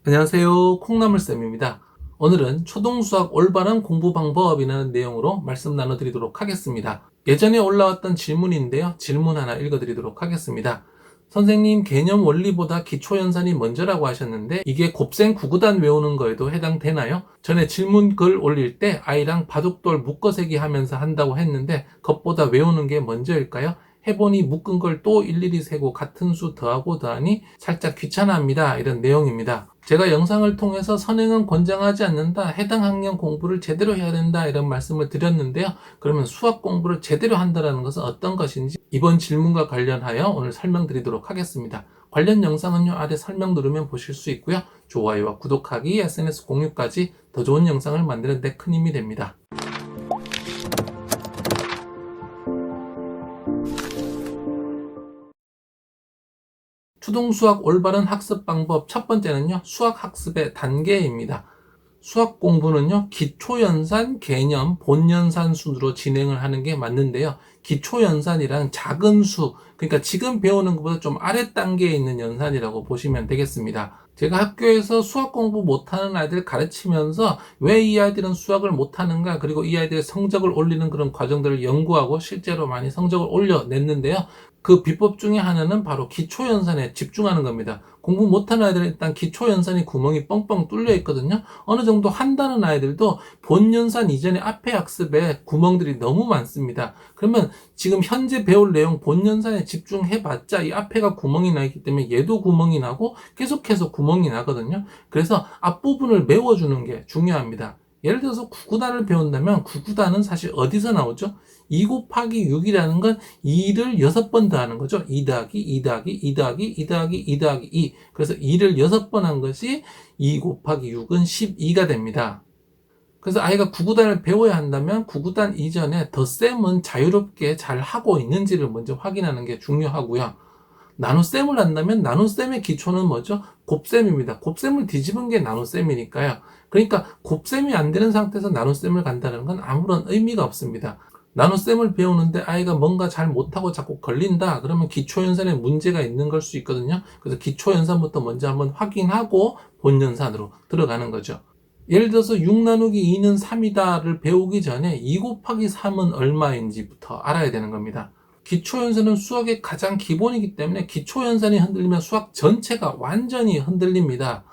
안녕하세요. 콩나물쌤입니다. 오늘은 초등수학 올바른 공부 방법이라는 내용으로 말씀 나눠드리도록 하겠습니다. 예전에 올라왔던 질문인데요. 질문 하나 읽어드리도록 하겠습니다. 선생님, 개념 원리보다 기초연산이 먼저라고 하셨는데 이게 곱셈 구구단 외우는 거에도 해당되나요? 전에 질문 글 올릴 때 아이랑 바둑돌 묶어세기 하면서 한다고 했는데 그것보다 외우는 게 먼저일까요? 해보니 묶은 걸 또 일일이 세고 같은 수 더하고 더하니 살짝 귀찮아합니다. 이런 내용입니다. 제가 영상을 통해서 선행은 권장하지 않는다. 해당 학년 공부를 제대로 해야 된다. 이런 말씀을 드렸는데요. 그러면 수학 공부를 제대로 한다는 것은 어떤 것인지 이번 질문과 관련하여 오늘 설명드리도록 하겠습니다. 관련 영상은요, 아래 설명 누르면 보실 수 있고요. 좋아요와 구독하기, SNS 공유까지 더 좋은 영상을 만드는 데 큰 힘이 됩니다. 초등수학 올바른 학습 방법 첫 번째는요, 수학 학습의 단계입니다. 수학 공부는요, 기초연산, 개념, 본연산 순으로 진행을 하는 게 맞는데요. 기초연산이란 작은 수, 그러니까 지금 배우는 것보다 좀 아래 단계에 있는 연산이라고 보시면 되겠습니다. 제가 학교에서 수학 공부 못하는 아이들 가르치면서 왜 이 아이들은 수학을 못하는가, 그리고 이 아이들의 성적을 올리는 그런 과정들을 연구하고 실제로 많이 성적을 올려냈는데요. 그 비법 중에 하나는 바로 기초연산에 집중하는 겁니다. 공부 못하는 아이들은 일단 기초연산이 구멍이 뻥뻥 뚫려 있거든요. 어느 정도 한다는 아이들도 본연산 이전에 앞에 학습에 구멍들이 너무 많습니다. 그러면 지금 현재 배울 내용 본연산에 집중해봤자 이 앞에가 구멍이 나 있기 때문에 얘도 구멍이 나고 계속해서 구멍이 나거든요. 그래서 앞부분을 메워주는 게 중요합니다. 예를 들어서 구구단을 배운다면 구구단은 사실 어디서 나오죠? 2 곱하기 6이라는 건 2를 6번 더하는 거죠. 2 더하기 2 더하기 2 더하기 2 더하기 2 더하기 2. 그래서 2를 6번 한 것이 2 곱하기 6은 12가 됩니다. 그래서 아이가 구구단을 배워야 한다면 구구단 이전에 덧셈은 자유롭게 잘 하고 있는지를 먼저 확인하는 게 중요하고요. 나눗셈을 한다면 나눗셈의 기초는 뭐죠? 곱셈입니다. 곱셈을 뒤집은 게 나눗셈이니까요. 그러니까 곱셈이 안 되는 상태에서 나눗셈을 간다는 건 아무런 의미가 없습니다. 나눗셈을 배우는데 아이가 뭔가 잘 못하고 자꾸 걸린다. 그러면 기초연산에 문제가 있는 걸 수 있거든요. 그래서 기초연산부터 먼저 한번 확인하고 본연산으로 들어가는 거죠. 예를 들어서 6 나누기 2는 3이다를 배우기 전에 2 곱하기 3은 얼마인지부터 알아야 되는 겁니다. 기초연산은 수학의 가장 기본이기 때문에 기초연산이 흔들리면 수학 전체가 완전히 흔들립니다.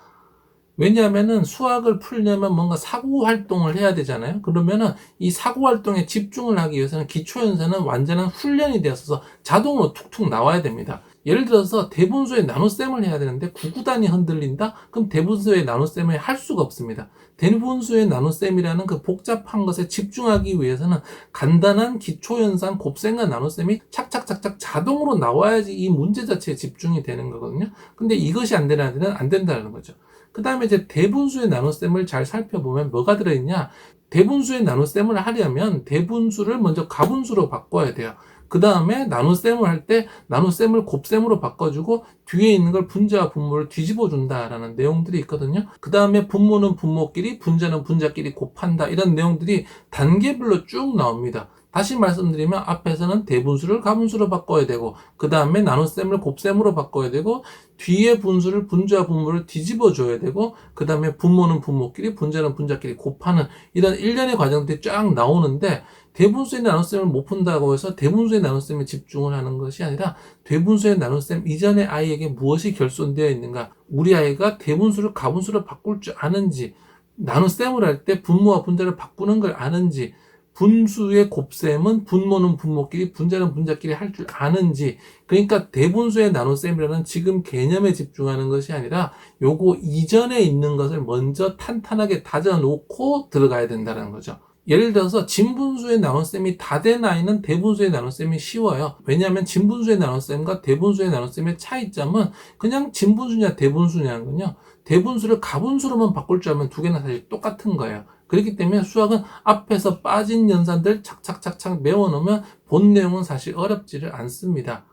왜냐하면은 수학을 풀려면 뭔가 사고 활동을 해야 되잖아요. 그러면은 이 사고 활동에 집중을 하기 위해서는 기초연산은 완전한 훈련이 되어서 자동으로 툭툭 나와야 됩니다. 예를 들어서 대분수의 나눗셈을 해야 되는데 구구단이 흔들린다? 그럼 대분수의 나눗셈을 할 수가 없습니다. 대분수의 나눗셈이라는 그 복잡한 것에 집중하기 위해서는 간단한 기초연산 곱셈과 나눗셈이 착착착착 자동으로 나와야지 이 문제 자체에 집중이 되는 거거든요. 근데 이것이 안 되는 아이들은 안 된다는 거죠. 그 다음에 이제 대분수의 나눗셈을 잘 살펴보면 뭐가 들어있냐? 대분수의 나눗셈을 하려면 대분수를 먼저 가분수로 바꿔야 돼요. 그 다음에 나눗셈을 할 때 나눗셈을 곱셈으로 바꿔주고 뒤에 있는 걸 분자와 분모를 뒤집어 준다라는 내용들이 있거든요. 그 다음에 분모는 분모끼리, 분자는 분자끼리 곱한다. 이런 내용들이 단계별로 쭉 나옵니다. 다시 말씀드리면 앞에서는 대분수를 가분수로 바꿔야 되고 그 다음에 나눗셈을 곱셈으로 바꿔야 되고 뒤에 분수를 분자와 분모를 뒤집어 줘야 되고 그 다음에 분모는 분모끼리 분자는 분자끼리 곱하는 이런 일련의 과정들이 쫙 나오는데 대분수의 나눗셈을 못 푼다고 해서 대분수의 나눗셈에 집중을 하는 것이 아니라 대분수의 나눗셈 이전에 아이에게 무엇이 결손되어 있는가, 우리 아이가 대분수를 가분수로 바꿀 줄 아는지, 나눗셈을 할 때 분모와 분자를 바꾸는 걸 아는지, 분수의 곱셈은 분모는 분모끼리 분자는 분자끼리 할 줄 아는지, 그러니까 대분수의 나눗셈이라는 지금 개념에 집중하는 것이 아니라 요거 이전에 있는 것을 먼저 탄탄하게 다져놓고 들어가야 된다는 거죠. 예를 들어서 진분수의 나눗셈이 다 된 아이는 대분수의 나눗셈이 쉬워요. 왜냐하면 진분수의 나눗셈과 대분수의 나눗셈의 차이점은 그냥 진분수냐 대분수냐는군요. 대분수를 가분수로만 바꿀 줄 알면 두 개는 사실 똑같은 거예요. 그렇기 때문에 수학은 앞에서 빠진 연산들 착착착착 메워놓으면 본 내용은 사실 어렵지를 않습니다.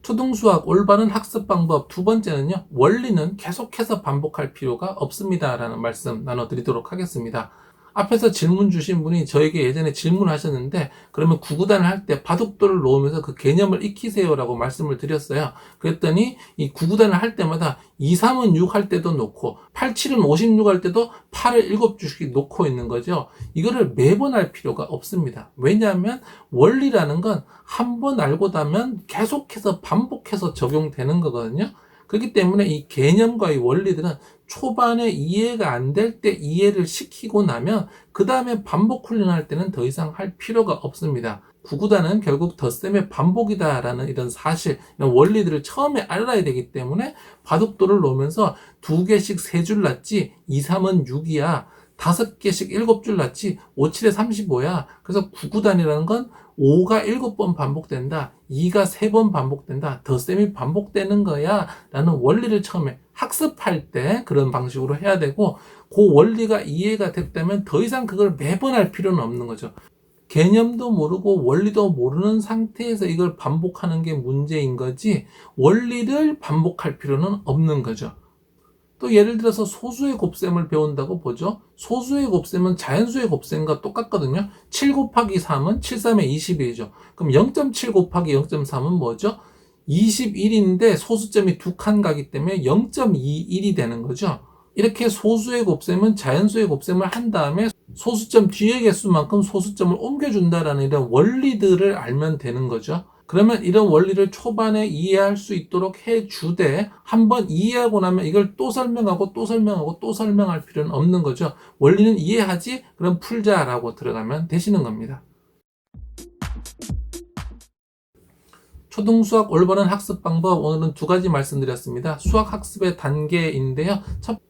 초등수학 올바른 학습 방법 두 번째는요, 원리는 계속해서 반복할 필요가 없습니다 라는 말씀 나눠드리도록 하겠습니다. 앞에서 질문 주신 분이 저에게 예전에 질문을 하셨는데, 그러면 구구단을 할 때 바둑돌을 놓으면서 그 개념을 익히세요라고 말씀을 드렸어요. 그랬더니 이 구구단을 할 때마다 2, 3은 6 할 때도 놓고 8, 7은 56 할 때도 8을 7주씩 놓고 있는 거죠. 이거를 매번 할 필요가 없습니다. 왜냐하면 원리라는 건 한 번 알고 나면 계속해서 반복해서 적용되는 거거든요. 그렇기 때문에 이 개념과 이 원리들은 초반에 이해가 안 될 때 이해를 시키고 나면 그 다음에 반복 훈련할 때는 더 이상 할 필요가 없습니다. 구구단은 결국 덧셈의 반복이다라는 이런 사실, 이런 원리들을 처음에 알아야 되기 때문에 바둑돌을 놓으면서 2개씩 3줄 놨지 2, 3은 6이야. 5개씩 7줄 놨지 5, 7에 35야. 그래서 구구단이라는 건 5가 7번 반복된다. 2가 3번 반복된다. 덧셈이 반복되는 거야. 라는 원리를 처음에 학습할 때 그런 방식으로 해야 되고, 그 원리가 이해가 됐다면 더 이상 그걸 매번 할 필요는 없는 거죠. 개념도 모르고 원리도 모르는 상태에서 이걸 반복하는 게 문제인 거지, 원리를 반복할 필요는 없는 거죠. 또 예를 들어서 소수의 곱셈을 배운다고 보죠. 소수의 곱셈은 자연수의 곱셈과 똑같거든요. 7 곱하기 3은 7, 3에 21이죠. 그럼 0.7 곱하기 0.3은 뭐죠? 21인데 소수점이 2칸 가기 때문에 0.21이 되는 거죠. 이렇게 소수의 곱셈은 자연수의 곱셈을 한 다음에 소수점 뒤의 개수만큼 소수점을 옮겨준다라는 이런 원리들을 알면 되는 거죠. 그러면 이런 원리를 초반에 이해할 수 있도록 해주되, 한번 이해하고 나면 이걸 또 설명하고 또 설명하고 또 설명할 필요는 없는 거죠. 원리는 이해하지? 그럼 풀자라고 들어가면 되시는 겁니다. 초등수학 올바른 학습 방법, 오늘은 2가지 말씀드렸습니다. 수학 학습의 단계인데요.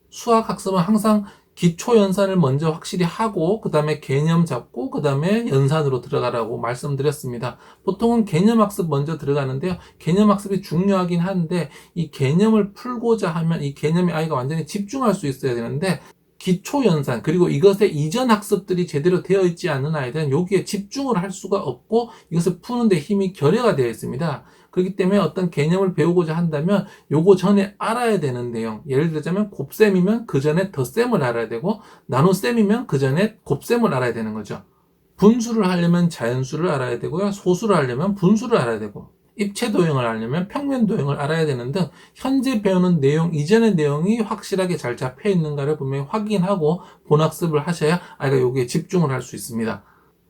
수학 학습은 항상 기초 연산을 먼저 확실히 하고 그 다음에 개념 잡고 그 다음에 연산으로 들어가라고 말씀드렸습니다. 보통은 개념 학습 먼저 들어가는데요. 개념 학습이 중요하긴 한데 이 개념을 풀고자 하면 이 개념에 아이가 완전히 집중할 수 있어야 되는데, 기초 연산 그리고 이것의 이전 학습들이 제대로 되어 있지 않은 아이들은 여기에 집중을 할 수가 없고 이것을 푸는데 힘이 결여가 되어 있습니다. 그렇기 때문에 어떤 개념을 배우고자 한다면 요거 전에 알아야 되는 내용, 예를 들자면 곱셈이면 그 전에 덧셈을 알아야 되고, 나눗셈이면 그 전에 곱셈을 알아야 되는 거죠. 분수를 하려면 자연수를 알아야 되고요. 소수를 하려면 분수를 알아야 되고, 입체 도형을 알려면 평면 도형을 알아야 되는 등 현재 배우는 내용 이전의 내용이 확실하게 잘 잡혀 있는가를 분명히 확인하고 본학습을 하셔야 아이가 여기에 집중을 할 수 있습니다.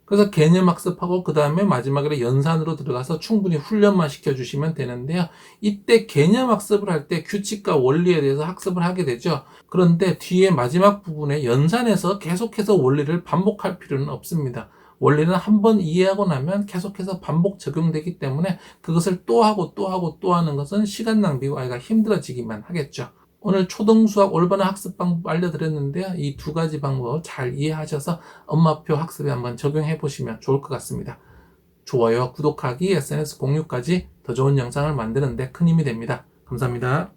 그래서 개념 학습하고 그 다음에 마지막에 연산으로 들어가서 충분히 훈련만 시켜주시면 되는데요. 이때 개념 학습을 할 때 규칙과 원리에 대해서 학습을 하게 되죠. 그런데 뒤에 마지막 부분에 연산에서 계속해서 원리를 반복할 필요는 없습니다. 원리는 한번 이해하고 나면 계속해서 반복 적용되기 때문에 그것을 또 하고 또 하고 또 하는 것은 시간 낭비고 아이가 힘들어지기만 하겠죠. 오늘 초등수학 올바른 학습 방법 알려드렸는데요. 이 2가지 방법 잘 이해하셔서 엄마표 학습에 한번 적용해 보시면 좋을 것 같습니다. 좋아요, 구독하기, SNS 공유까지 더 좋은 영상을 만드는 데 큰 힘이 됩니다. 감사합니다.